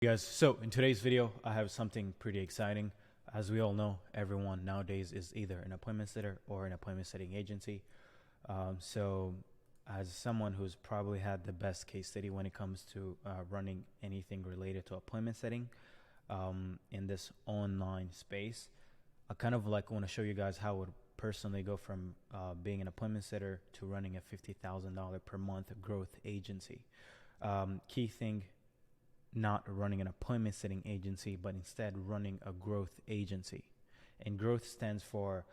Guys, so in today's video, I have something pretty exciting. As we all know, everyone nowadays is either an appointment sitter or an appointment setting agency. So, as someone who's probably had the best case study when it comes to running anything related to appointment setting in this online space, I kind of like want to show you guys how I would personally go from being an appointment sitter to running a $50,000 per month growth agency. Key thing, not running an appointment setting agency, but instead running a growth agency. And growth stands for,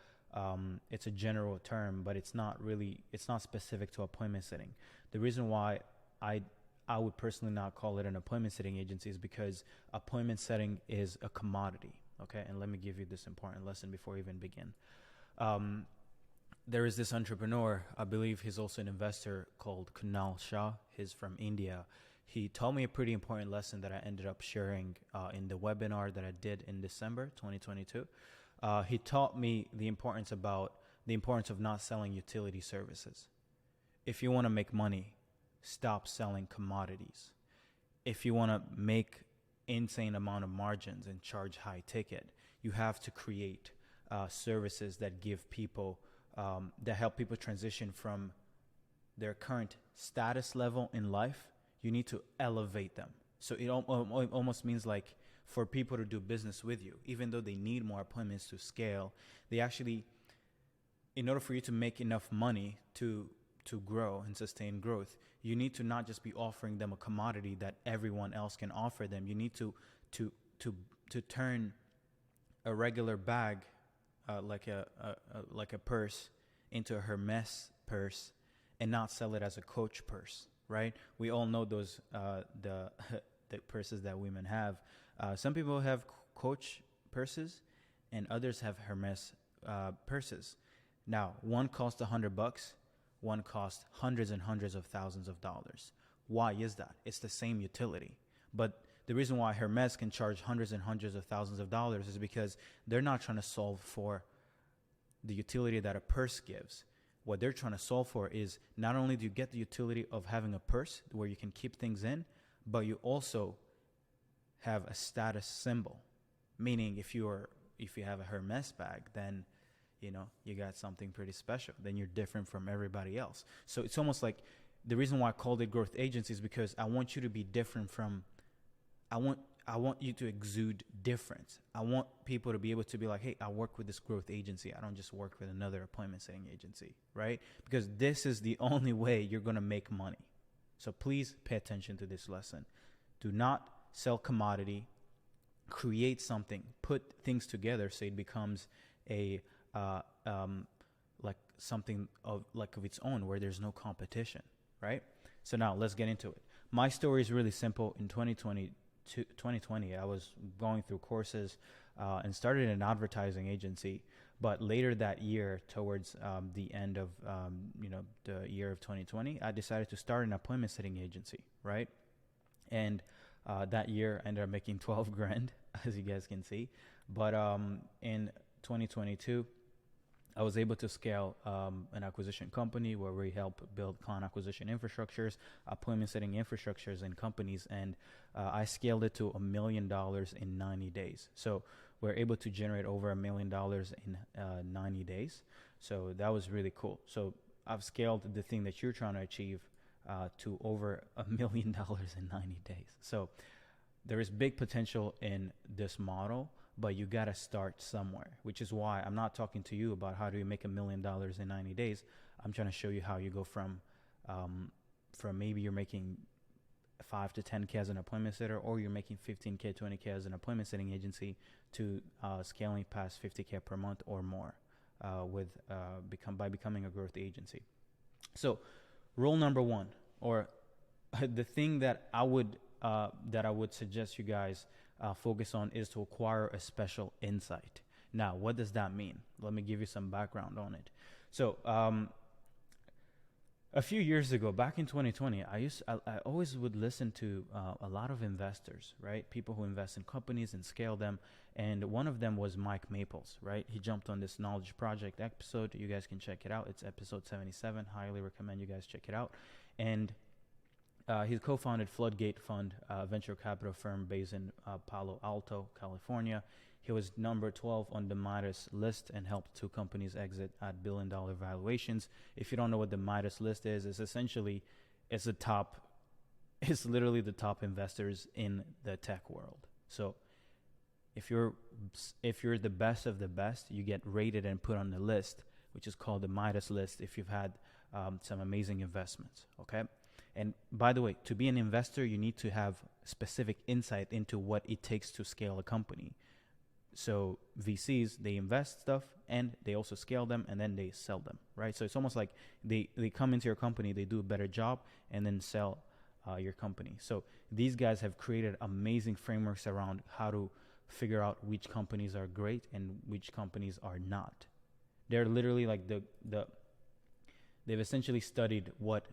it's a general term, but it's not specific to appointment setting. The reason why I would personally not call it an appointment setting agency is because appointment setting is a commodity. Okay. And let me give you this important lesson before we even begin. There is this entrepreneur, I believe he's also an investor, called Kunal Shah. He's from India. He taught me a pretty important lesson that I ended up sharing in the webinar that I did in December 2022. He taught me the importance of not selling utility services. If you want to make money, stop selling commodities. If you want to make insane amount of margins and charge high ticket, you have to create services that give people that help people transition from their current status level in life. You need to elevate them. So it almost means like for people to do business with you, even though they need more appointments to scale, they actually, in order for you to make enough money to grow and sustain growth, you need to not just be offering them a commodity that everyone else can offer them. You need to turn a regular bag, like a purse, into a Hermes purse, and not sell it as a Coach purse. Right? We all know those the purses that women have. Some people have Coach purses, and others have Hermes purses. Now, one costs $100, one costs hundreds and hundreds of thousands of dollars. Why is that? It's the same utility, but the reason why Hermes can charge hundreds and hundreds of thousands of dollars is because they're not trying to solve for the utility that a purse gives. What they're trying to solve for is not only do you get the utility of having a purse where you can keep things in, but you also have a status symbol. Meaning if you have a Hermes bag, then you got something pretty special. Then you're different from everybody else. So it's almost like the reason why I called it growth agency is because I want you to be different from I want you to exude difference. I want people to be able to be like, hey, I work with this growth agency. I don't just work with another appointment setting agency, right? Because this is the only way you're going to make money. So please pay attention to this lesson. Do not sell commodity. Create something. Put things together so it becomes a like something of its own where there's no competition, right? So now let's get into it. My story is really simple. In 2020, I was going through courses and started an advertising agency. But later that year, towards the end of the year of 2020, I decided to start an appointment setting agency, right? And that year, I ended up making 12 grand, as you guys can see. But in 2022, I was able to scale an acquisition company where we help build client acquisition infrastructures, appointment setting infrastructures in companies, and I scaled it to $1 million in 90 days. So we're able to generate over $1 million in 90 days. So that was really cool. So I've scaled the thing that you're trying to achieve to over $1 million in 90 days. So there is big potential in this model, but you got to start somewhere, which is why I'm not talking to you about how do you make $1 million in 90 days. I'm trying to show you how you go from maybe you're making 5 to 10K as an appointment sitter, or you're making 15K, 20K as an appointment setting agency, to scaling past 50K per month or more by becoming a growth agency. So rule number one, or the thing that I would suggest you guys focus on, is to acquire a special insight. Now, what does that mean? Let me give you some background on it. So, a few years ago, back in 2020, I always would listen to a lot of investors, right? People who invest in companies and scale them. And one of them was Mike Maples, right? He jumped on this Knowledge Project episode. You guys can check it out. It's episode 77. Highly recommend you guys check it out. And He co-founded Floodgate Fund, a venture capital firm based in Palo Alto, California. He was number 12 on the Midas list and helped 2 companies exit at billion-dollar valuations. If you don't know what the Midas list is, it's essentially it's literally the top investors in the tech world. So if you're the best of the best, you get rated and put on the list, which is called the Midas list. If you've had some amazing investments, okay. And by the way, to be an investor, you need to have specific insight into what it takes to scale a company. So VCs, they invest stuff and they also scale them and then they sell them, right? So it's almost like they come into your company, they do a better job and then sell your company. So these guys have created amazing frameworks around how to figure out which companies are great and which companies are not. They're literally like they've essentially studied what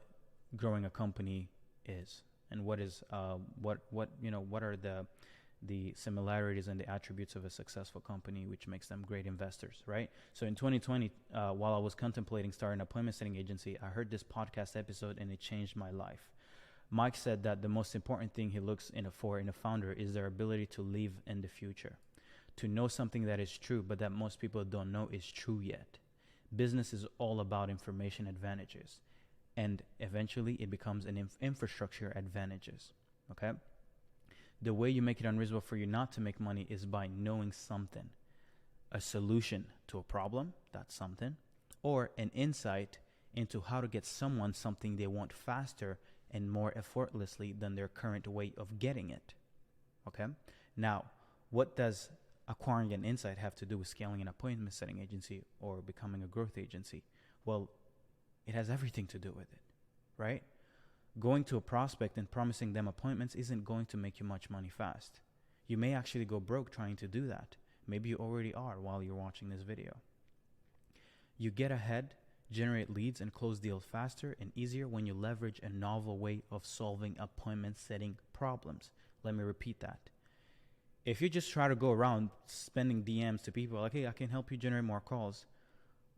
growing a company is and what are the similarities and the attributes of a successful company, which makes them great investors, right? So in 2020, while I was contemplating starting an appointment setting agency, I heard this podcast episode and it changed my life. Mike said that the most important thing he looks for in a founder is their ability to live in the future, to know something that is true, but that most people don't know is true yet. Business is all about information advantages, and eventually it becomes an infrastructure advantages, okay? The way you make it unreasonable for you not to make money is by knowing something, a solution to a problem, that's something, or an insight into how to get someone something they want faster and more effortlessly than their current way of getting it, okay? Now, what does acquiring an insight have to do with scaling an appointment setting agency or becoming a growth agency? Well, it has everything to do with it, right? Going to a prospect and promising them appointments isn't going to make you much money fast. You may actually go broke trying to do that. Maybe you already are while you're watching this video. You get ahead, generate leads, and close deals faster and easier when you leverage a novel way of solving appointment setting problems. Let me repeat that. If you just try to go around spending DMs to people like, hey, I can help you generate more calls,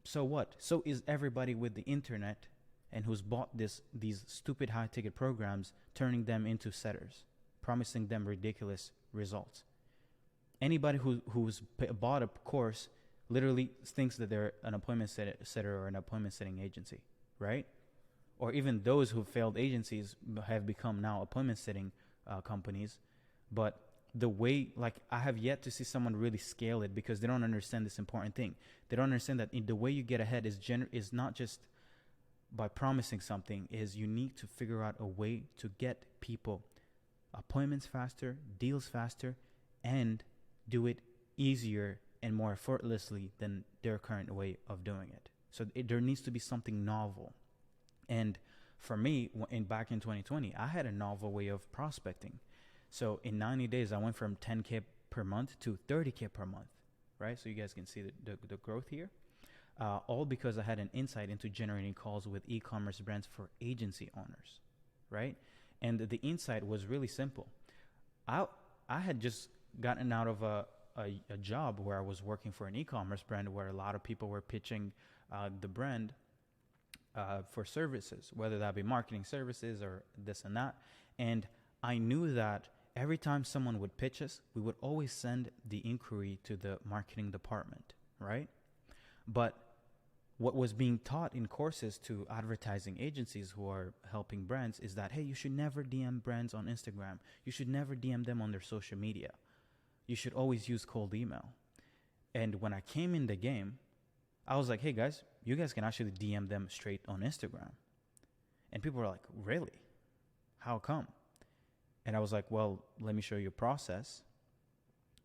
so what? So is everybody with the internet and who's bought these stupid high-ticket programs, turning them into setters, promising them ridiculous results. Anybody who's bought a course literally thinks that they're an appointment setter or an appointment setting agency, right? Or even those who failed agencies have become now appointment setting companies. But the way, like, I have yet to see someone really scale it because they don't understand this important thing. They don't understand that the way you get ahead is not just by promising something, is you need to figure out a way to get people appointments faster, deals faster, and do it easier and more effortlessly than their current way of doing it. So there needs to be something novel. And for me, back in 2020, I had a novel way of prospecting. So in 90 days, I went from 10K per month to 30K per month, right? So you guys can see the growth here. All because I had an insight into generating calls with e-commerce brands for agency owners, right? And the insight was really simple. I had just gotten out of a job where I was working for an e-commerce brand where a lot of people were pitching the brand for services, whether that be marketing services or this and that. And I knew that every time someone would pitch us, we would always send the inquiry to the marketing department, right? But what was being taught in courses to advertising agencies who are helping brands is that, hey, you should never DM brands on Instagram. You should never DM them on their social media. You should always use cold email. And when I came in the game, I was like, hey guys, you guys can actually DM them straight on Instagram. And people were like, really? How come? And I was like, well, let me show you a process.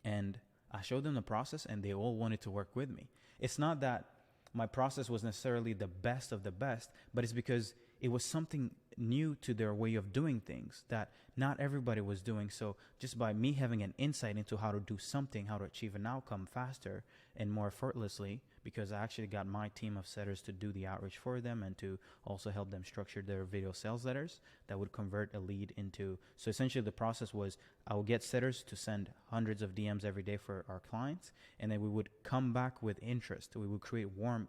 And I showed them the process and they all wanted to work with me. It's not that my process was necessarily the best of the best, but it's because it was something new to their way of doing things that not everybody was doing. So just by me having an insight into how to do something, how to achieve an outcome faster and more effortlessly, because I actually got my team of setters to do the outreach for them and to also help them structure their video sales letters that would convert a lead into. So essentially the process was I would get setters to send hundreds of DMs every day for our clients, and then we would come back with interest. We would create warm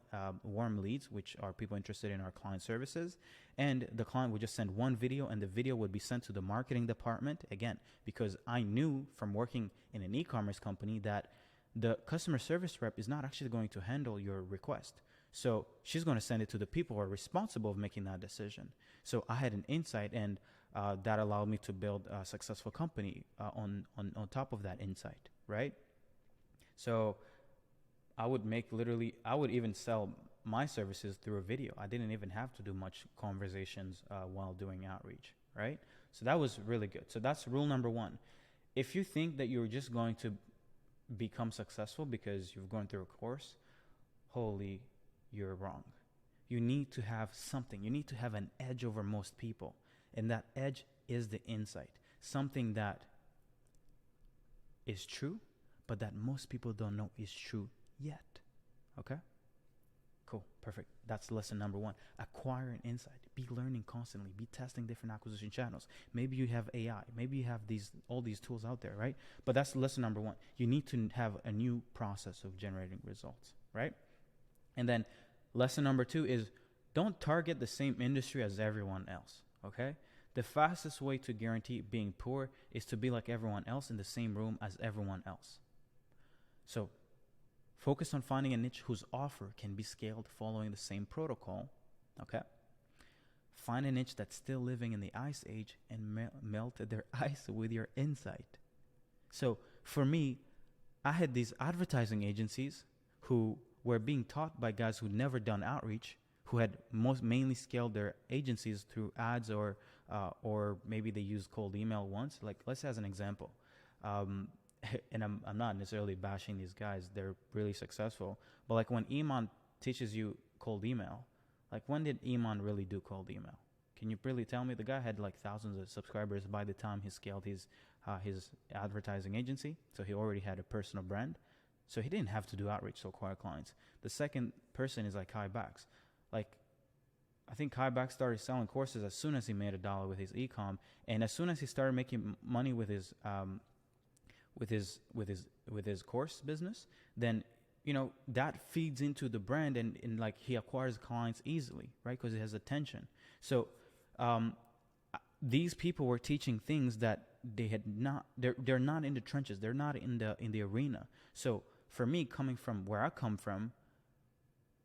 leads, which are people interested in our client services, and the client would just send one video, and the video would be sent to the marketing department, again, because I knew from working in an e-commerce company that the customer service rep is not actually going to handle your request. So she's going to send it to the people who are responsible of making that decision. So I had an insight, and that allowed me to build a successful company on top of that insight, right? So I would even sell my services through a video. I didn't even have to do much conversations while doing outreach, right? So that was really good. So that's rule number one. If you think that you're just going to become successful because you've gone through a course, you're wrong. You need to have something. You need to have an edge over most people. And that edge is the insight. Something that is true, but that most people don't know is true yet. Okay? Cool. Perfect. That's lesson number one. Acquire an insight. Be learning constantly. Be testing different acquisition channels. Maybe you have AI. Maybe you have all these tools out there, right? But that's lesson number one. You need to have a new process of generating results, right? And then lesson number two is don't target the same industry as everyone else, okay? The fastest way to guarantee being poor is to be like everyone else in the same room as everyone else. So focus on finding a niche whose offer can be scaled following the same protocol, okay? Find a niche that's still living in the ice age and melt their ice with your insight. So for me, I had these advertising agencies who were being taught by guys who'd never done outreach, who had mainly scaled their agencies through ads or maybe they used cold email once. Like, let's say as an example, and I'm not necessarily bashing these guys, they're really successful, but like when Iman teaches you cold email, like when did Iman really do cold email? Can you really tell me? The guy had like thousands of subscribers by the time he scaled his advertising agency, so he already had a personal brand, so he didn't have to do outreach to acquire clients. The second person is like Kai Bax. Like, I think Kai Bax started selling courses as soon as he made $1 with his e-com, and as soon as he started making money with his course business, then that feeds into the brand, and like he acquires clients easily, right? Because he has attention. So these people were teaching things that they had not. They're not in the trenches. They're not in the arena. So for me, coming from where I come from,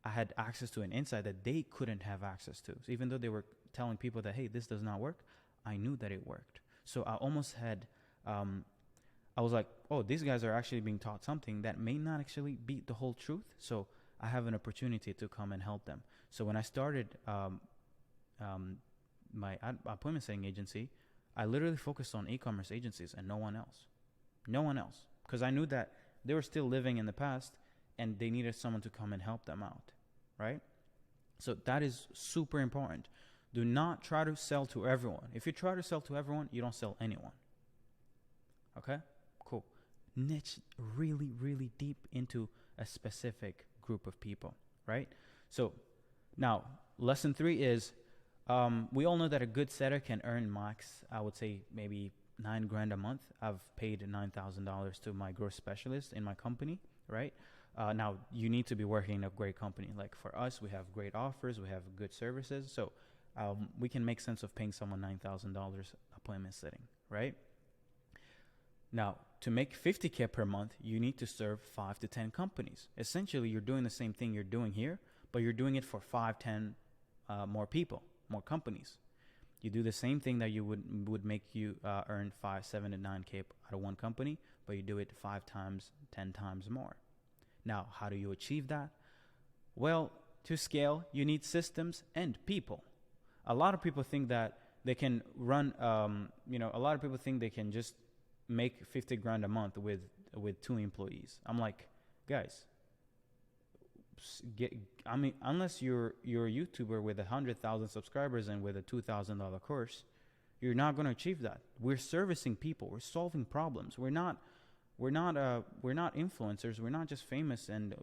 I had access to an insight that they couldn't have access to. So even though they were telling people that, hey, this does not work, I knew that it worked. So I almost had, I was like, oh, these guys are actually being taught something that may not actually be the whole truth. So I have an opportunity to come and help them. So when I started my appointment setting agency, I literally focused on e-commerce agencies and no one else. No one else. Because I knew that they were still living in the past and they needed someone to come and help them out, right? So that is super important. Do not try to sell to everyone. If you try to sell to everyone, you don't sell anyone. Okay? Cool. Niche really, really deep into a specific group of people, right? So now, lesson 3 is we all know that a good setter can earn max, I would say maybe $9,000 a month. I've paid $9,000 to my growth specialist in my company, right? Now, you need to be working in a great company. Like for us, we have great offers, we have good services. So we can make sense of paying someone $9,000 appointment setting, right? Now, to make $50K per month, you need to serve 5 to 10 companies. Essentially, you're doing the same thing you're doing here, but you're doing it for 5, 10 more people, more companies. You do the same thing that you would make you earn 5, 7, and 9K out of one company, but you do it 5 times, 10 times more. Now, how do you achieve that? Well, to scale, you need systems and people. A lot of people think that they can run, a lot of people think they can just make $50,000 a month with 2 employees. I'm like, guys, unless you're a YouTuber with 100,000 subscribers and with a $2,000 course, you're not going to achieve that. We're servicing people. We're solving problems. We're not influencers. We're not just famous and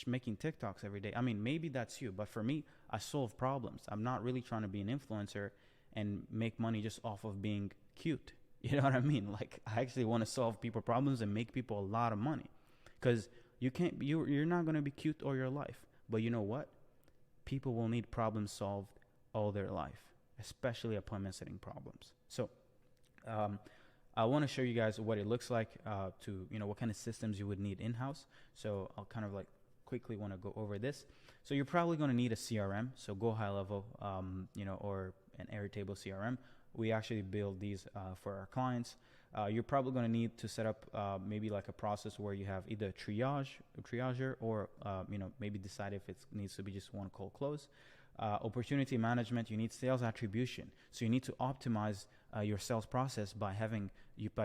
making TikToks every day. I mean, maybe that's you, but for me, I solve problems. I'm not really trying to be an influencer and make money just off of being cute. You know what I mean? Like, I actually want to solve people problems and make people a lot of money, because you're not going to be cute all your life. But you know what? People will need problems solved all their life, especially appointment setting problems. So, I want to show you guys what it looks like, to, what kind of systems you would need in-house. So I'll kind of like quickly want to go over this. So you're probably going to need a CRM. So Go High Level, or an Airtable CRM. We actually build these for our clients. You're probably going to need to set up maybe like a process where you have either a triager, or maybe decide if it needs to be just one cold close. Opportunity management, you need sales attribution. So you need to optimize your sales process by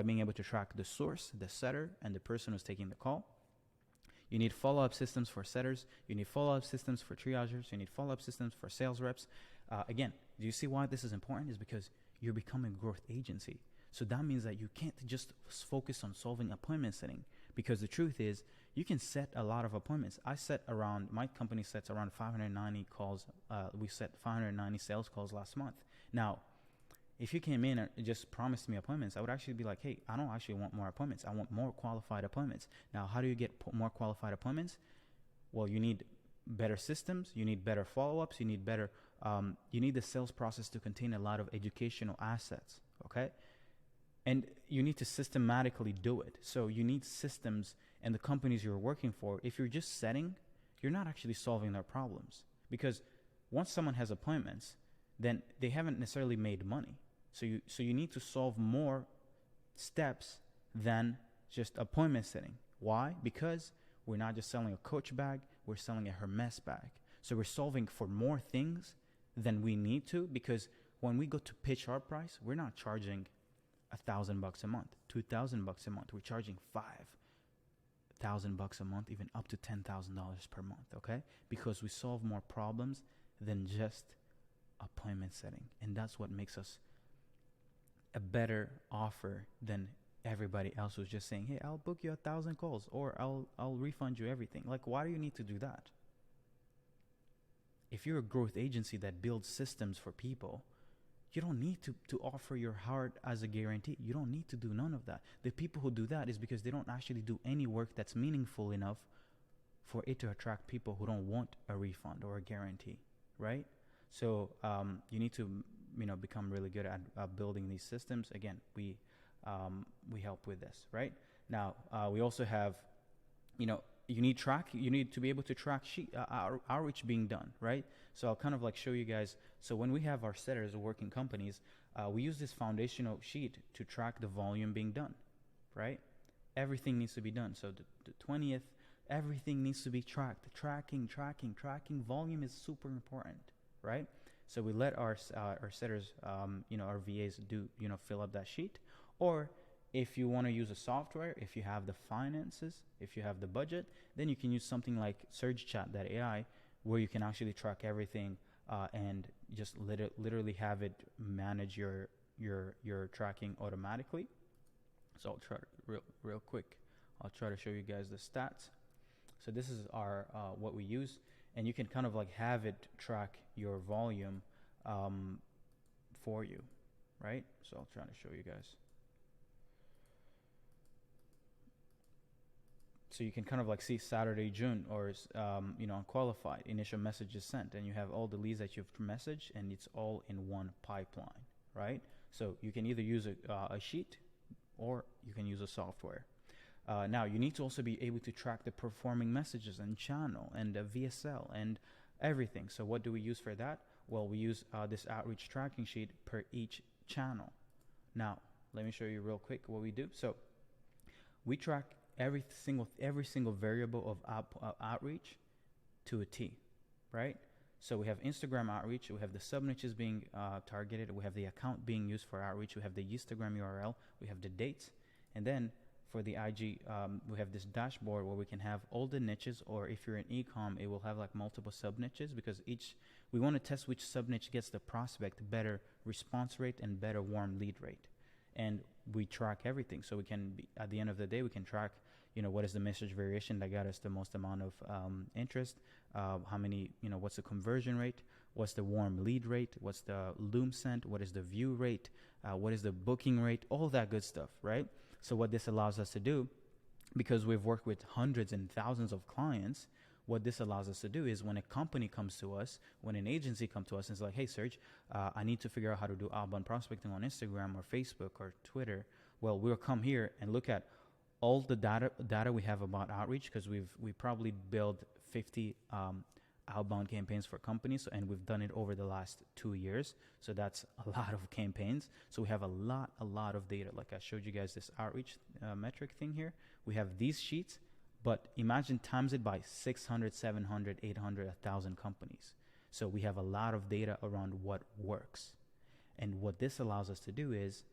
being able to track the source, the setter, and the person who's taking the call. You need follow-up systems for setters. You need follow-up systems for triagers. You need follow-up systems for sales reps. Again, do you see why this is important? Is because you're becoming a growth agency. So that means that you can't just focus on solving appointment setting, because the truth is you can set a lot of appointments. My company sets around 590 calls. We set 590 sales calls last month. Now, if you came in and just promised me appointments, I would actually be like, hey, I don't actually want more appointments. I want more qualified appointments. Now, how do you get more qualified appointments? Well, you need better systems. You need better follow-ups. You need the sales process to contain a lot of educational assets, okay? And you need to systematically do it. So you need systems, and the companies you're working for, if you're just setting, you're not actually solving their problems. Because once someone has appointments, then they haven't necessarily made money. So you need to solve more steps than just appointment setting. Why? Because we're not just selling a Coach bag, we're selling a Hermes bag. So we're solving for more things than we need to, because when we go to pitch our price, we're not charging $1,000 a month, $2,000 a month. We're charging $5,000 a month, even up to $10,000 per month, okay? Because we solve more problems than just appointment setting. And that's what makes us a better offer than everybody else who's just saying, hey, I'll book you 1,000 calls, or I'll refund you everything. Like, why do you need to do that? If you're a growth agency that builds systems for people, you don't need to offer your heart as a guarantee. You don't need to do none of that. The people who do that is because they don't actually do any work that's meaningful enough for it to attract people who don't want a refund or a guarantee, right? So you need to become really good at building these systems. Again, we help with this, right? Now we also have, you need to be able to track outreach being done, right? So I'll kind of like show you guys. So when we have our setters working companies, we use this foundational sheet to track the volume being done, right? Everything needs to be done. So the 20th, everything needs to be tracked. Tracking. Volume is super important, right? So we let our setters, our VAs do, fill up that sheet. Or if you want to use a software, if you have the finances, if you have the budget, then you can use something like Serge AI, where you can actually track everything and just literally have it manage your tracking automatically. So I'll try to, real quick. I'll try to show you guys the stats. So this is our what we use, and you can kind of like have it track your volume for you, right? So I'll try to show you guys. So you can kind of like see Saturday, June, or unqualified initial messages sent, and you have all the leads that you've messaged, and it's all in one pipeline, right? So you can either use a sheet, or you can use a software. Now you need to also be able to track the performing messages and channel and VSL and everything. So what do we use for that? Well, we use this outreach tracking sheet per each channel. Now let me show you real quick what we do. So we track every single variable of outreach to a T, right? So we have Instagram outreach, we have the sub niches being targeted, we have the account being used for outreach, we have the Instagram URL, we have the dates, and then for the IG, we have this dashboard where we can have all the niches, or if you're in e-com, it will have like multiple sub niches, because we want to test which sub niche gets the prospect better response rate and better warm lead rate. And we track everything. So we can be, at the end of the day, we can track, what is the message variation that got us the most amount of interest, how many, what's the conversion rate, what's the warm lead rate, what's the loom sent, what is the view rate, what is the booking rate, all that good stuff, right? So what this allows us to do, because we've worked with hundreds and thousands of clients, what this allows us to do is when a company comes to us, when an agency comes to us and is like, hey, Serge, I need to figure out how to do outbound prospecting on Instagram or Facebook or Twitter. Well, we'll come here and look at all the data we have about outreach, because we probably built 50 outbound campaigns for companies, and we've done it over the last 2 years. So that's a lot of campaigns. So we have a lot of data. Like I showed you guys this outreach metric thing here. We have these sheets, but imagine times it by 600, 700, 800, 1,000 companies. So we have a lot of data around what works. And what this allows us to do is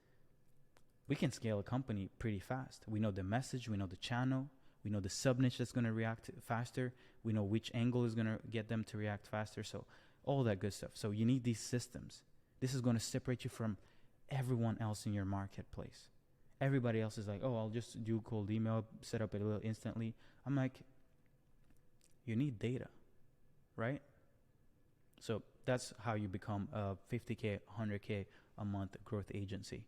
we can scale a company pretty fast. We know the message, we know the channel, we know the sub niche that's going to react faster. We know which angle is going to get them to react faster. So all that good stuff. So you need these systems. This is going to separate you from everyone else in your marketplace. Everybody else is like, oh, I'll just do cold email, set up it a little instantly. I'm like, you need data, right? So that's how you become a 50K, 100K a month growth agency.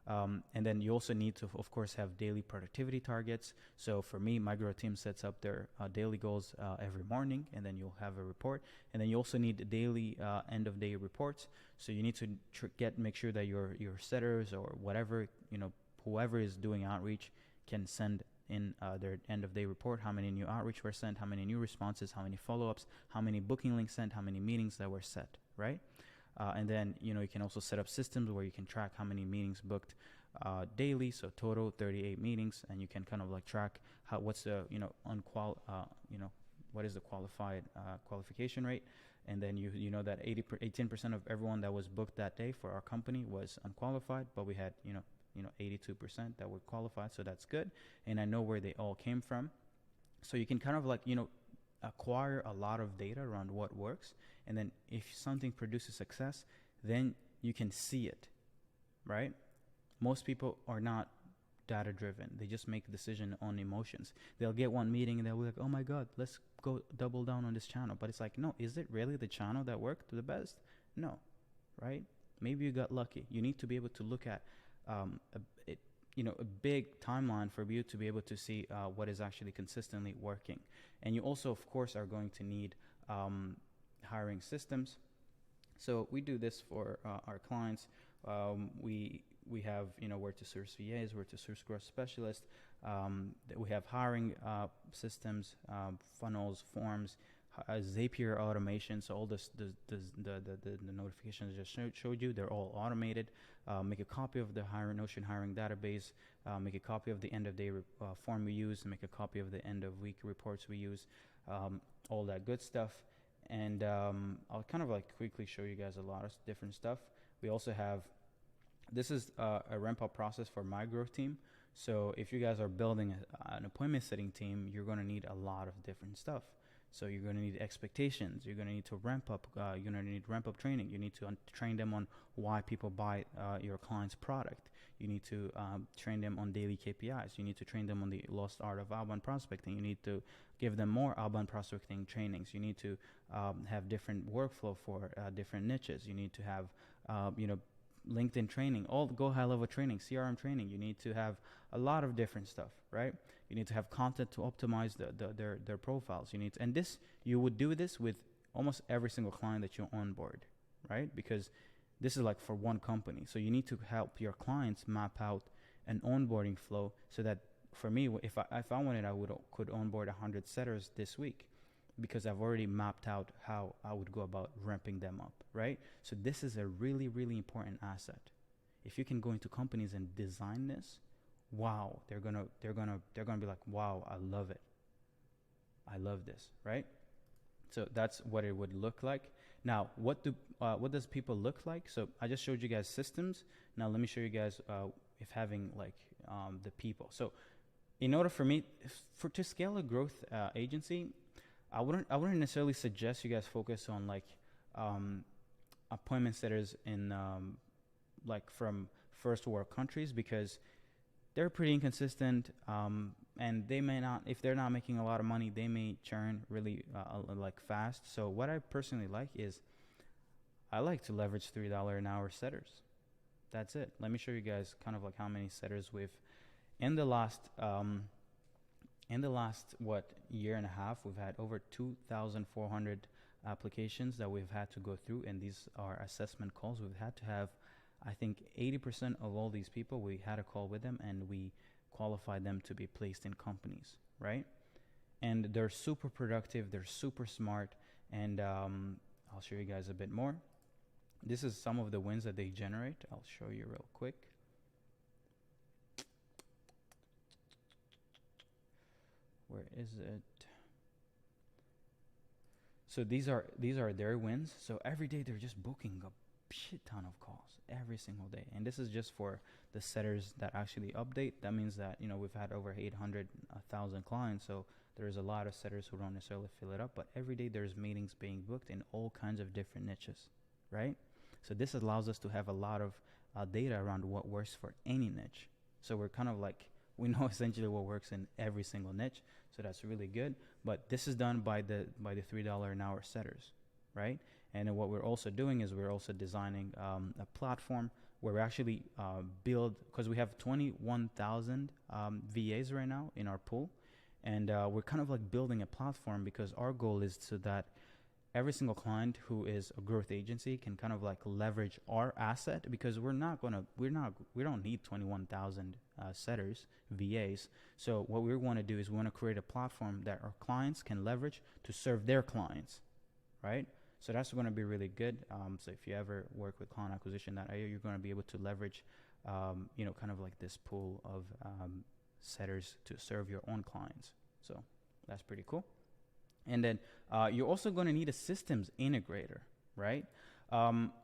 And then you also need to, of course, have daily productivity targets. So for me, my growth team sets up their daily goals every morning, and then you'll have a report. And then you also need daily end-of-day reports. So you need to make sure that your setters or whatever, whoever is doing outreach can send in their end-of-day report, how many new outreach were sent, how many new responses, how many follow-ups, how many booking links sent, how many meetings that were set, right? And then, you can also set up systems where you can track how many meetings booked daily. So total 38 meetings, and you can kind of like track what's the, what is the qualification rate. And then you know that 18% of everyone that was booked that day for our company was unqualified, but we had, 82% that were qualified. So that's good. And I know where they all came from. So you can kind of like, acquire a lot of data around what works. And then if something produces success, then you can see it, right? Most people are not data driven. They just make a decision on emotions. They'll get one meeting and they'll be like, oh my God, let's go double down on this channel. But it's like, no, is it really the channel that worked the best? No, right? Maybe you got lucky. You need to be able to look at a big timeline for you to be able to see what is actually consistently working. And you also, of course, are going to need hiring systems. So we do this for our clients. We have, where to source VAs, where to source growth specialists. We have hiring systems, funnels, forms, Zapier automation. So all the notifications I just showed you, they're all automated. Make a copy of the Notion hiring database. Make a copy of the end of day form we use. Make a copy of the end of week reports we use. All that good stuff. And I'll kind of like quickly show you guys a lot of different stuff. We also have, this is a ramp up process for my growth team. So if you guys are building an appointment setting team, you're going to need a lot of different stuff. So you're going to need expectations. You're going to need to ramp up. You're going to need ramp up training. You need to train them on why people buy your client's product. You need to train them on daily KPIs. You need to train them on the lost art of outbound prospecting. You need to give them more outbound prospecting trainings. You need to have different workflow for different niches. You need to have, LinkedIn training, all go high level training, CRM training. You need to have a lot of different stuff, right? You need to have content to optimize their profiles. You would do this with almost every single client that you onboard, right? Because this is like for one company. So you need to help your clients map out an onboarding flow so that for me, if I wanted, could onboard 100 setters this week, because I've already mapped out how I would go about ramping them up, right? So this is a really, really important asset. If you can go into companies and design this, wow, they're gonna be like, wow, I love it. I love this, right? So that's what it would look like. Now, what does people look like? So I just showed you guys systems. Now let me show you guys if having like the people. So in order for me to scale a growth agency, I wouldn't necessarily suggest you guys focus on like appointment setters in like from first world countries because they're pretty inconsistent, and they may not, if they're not making a lot of money, they may churn really like fast. So what I personally like is I like to leverage $3 an hour setters. That's it. Let me show you guys kind of like how many setters we've in the last what year and a half. We've had over 2,400 applications that we've had to go through, and these are assessment calls. We've had to have, I think, 80% of all these people, we had a call with them and we qualified them to be placed in companies, right? And they're super productive, they're super smart, and I'll show you guys a bit more. This is some of the wins that they generate. I'll show you real quick. Where is it? So these are their wins. So every day they're just booking a shit ton of calls every single day, and this is just for the setters that actually update. That means that, you know, we've had over 800,000 clients, so there's a lot of setters who don't necessarily fill it up, but every day there's meetings being booked in all kinds of different niches, right? So this allows us to have a lot of data around what works for any niche. So we're kind of like, we know essentially what works in every single niche, so that's really good. But this is done by the $3 an hour setters, right? And then what we're also doing is we're also designing a platform where we actually build, because we have 21,000 VAs right now in our pool, and we're kind of like building a platform because our goal is so that every single client who is a growth agency can kind of like leverage our asset, because we don't need 21,000 setters, VAs. So what we want to do is we want to create a platform that our clients can leverage to serve their clients, right? So that's going to be really good. So if you ever work with client acquisition, you're going to be able to leverage, kind of like this pool of setters to serve your own clients. So that's pretty cool. And then you're also going to need a systems integrator, right?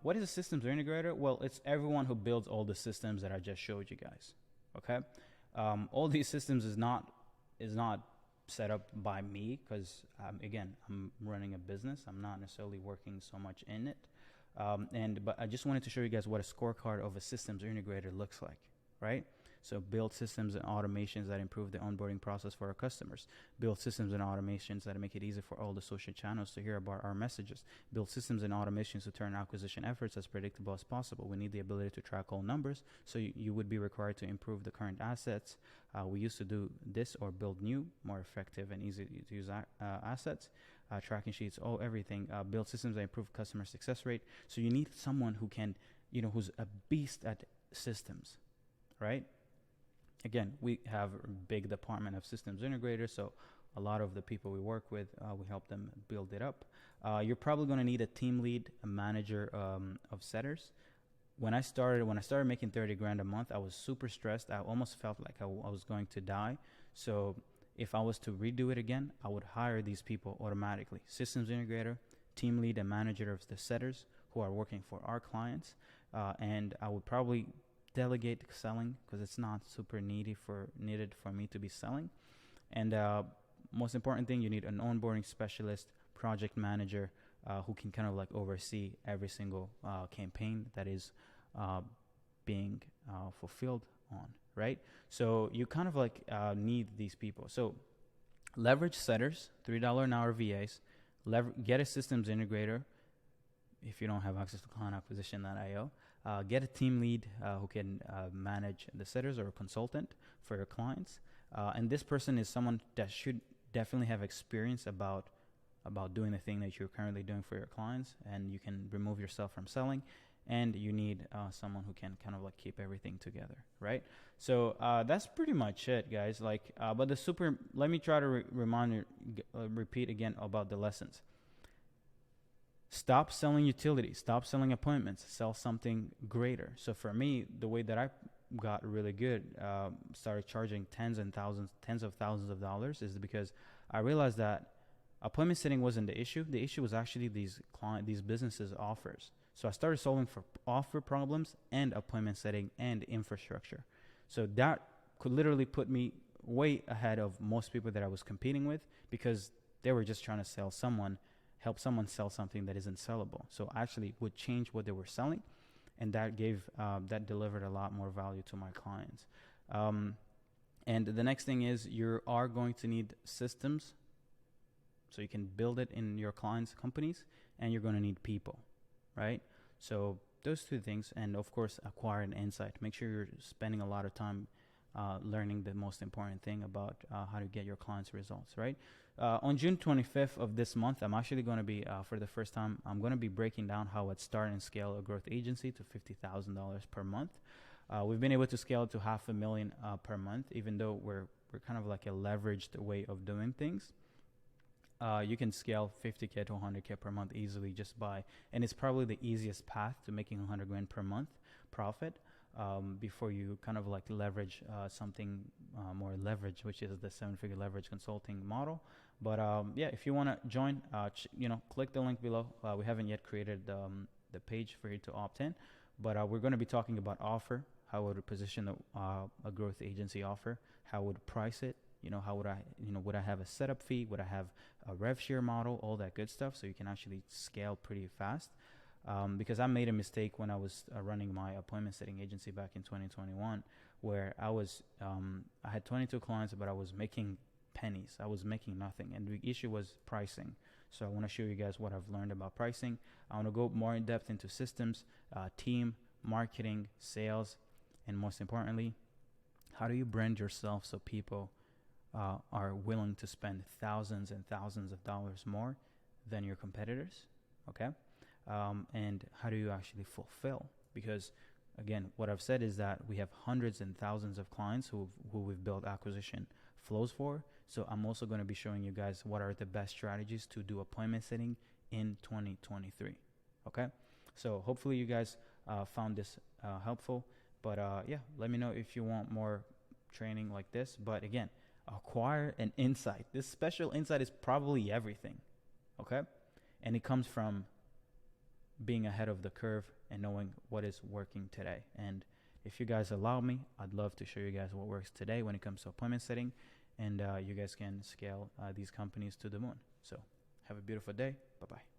What is a systems integrator? Well, it's everyone who builds all the systems that I just showed you guys. Okay, all these systems is not set up by me, because again, I'm running a business. I'm not necessarily working so much in it. But I just wanted to show you guys what a scorecard of a systems integrator looks like, right? So build systems and automations that improve the onboarding process for our customers. Build systems and automations that make it easy for all the social channels to hear about our messages. Build systems and automations to turn acquisition efforts as predictable as possible. We need the ability to track all numbers, so you would be required to improve the current assets. We used to do this or build new, more effective and easy to use assets. Tracking sheets, everything. Build systems that improve customer success rate. So you need someone who can, who's a beast at systems, right? Again, we have a big department of systems integrators, so a lot of the people we work with, we help them build it up. You're probably going to need a team lead, a manager of setters. When I started making 30 grand a month, I was super stressed. I almost felt like I was going to die. So if I was to redo it again, I would hire these people automatically. Systems integrator, team lead, and manager of the setters who are working for our clients. And I would probably delegate selling, because it's not super needed for me to be selling. And most important thing, you need an onboarding specialist, project manager, who can kind of like oversee every single campaign that is being fulfilled on, right? So you kind of like need these people. So leverage setters, $3 an hour VAs, get a systems integrator if you don't have access to client acquisition.io. Get a team lead who can manage the setters, or a consultant for your clients. And this person is someone that should definitely have experience about doing the thing that you're currently doing for your clients, and you can remove yourself from selling. And you need someone who can kind of like keep everything together, right? So that's pretty much it, guys. But let me try to repeat again about the lessons. Stop selling utilities. Stop selling appointments. Sell something greater. So for me, the way that I got really good, started charging tens of thousands of dollars, is because I realized that appointment setting wasn't the issue. The issue was actually these businesses' offers. So I started solving for offer problems and appointment setting and infrastructure. So that could literally put me way ahead of most people that I was competing with, because they were just trying to help someone sell something that isn't sellable. So I actually would change what they were selling and that delivered a lot more value to my clients. And the next thing is you are going to need systems so you can build it in your clients' companies, and you're going to need people, right? So those two things, and of course, acquire an insight. Make sure you're spending a lot of time learning the most important thing about how to get your clients' results, right? On June 25th of this month, I'm actually going to be, for the first time, I'm going to be breaking down how I'd start and scale a growth agency to $50,000 per month. We've been able to scale it to $500,000 per month, even though we're kind of like a leveraged way of doing things. You can scale 50K to 100K per month easily just by, and it's probably the easiest path to making 100 grand per month profit before you kind of like leverage something more leverage, which is the 7-figure leverage consulting model. But yeah, if you want to join, click the link below. We haven't yet created the page for you to opt in, but we're going to be talking about offer, how I would position a growth agency offer, how I would price it, how would I, would I have a setup fee? Would I have a rev share model? All that good stuff. So you can actually scale pretty fast. Because I made a mistake when I was running my appointment setting agency back in 2021, where I had 22 clients, but I was making pennies. I was making nothing. And the issue was pricing. So I want to show you guys what I've learned about pricing. I want to go more in depth into systems, team, marketing, sales, and most importantly, how do you brand yourself so people are willing to spend thousands and thousands of dollars more than your competitors, okay? And how do you actually fulfill? Because again, what I've said is that we have hundreds and thousands of clients who we've built acquisition flows for. So I'm also going to be showing you guys what are the best strategies to do appointment setting in 2023, okay? So hopefully you guys found this helpful. But yeah, let me know if you want more training like this. But again, acquire an insight. This special insight is probably everything, okay? And it comes from being ahead of the curve and knowing what is working today. And if you guys allow me, I'd love to show you guys what works today when it comes to appointment setting, and you guys can scale these companies to the moon. So have a beautiful day. Bye-bye.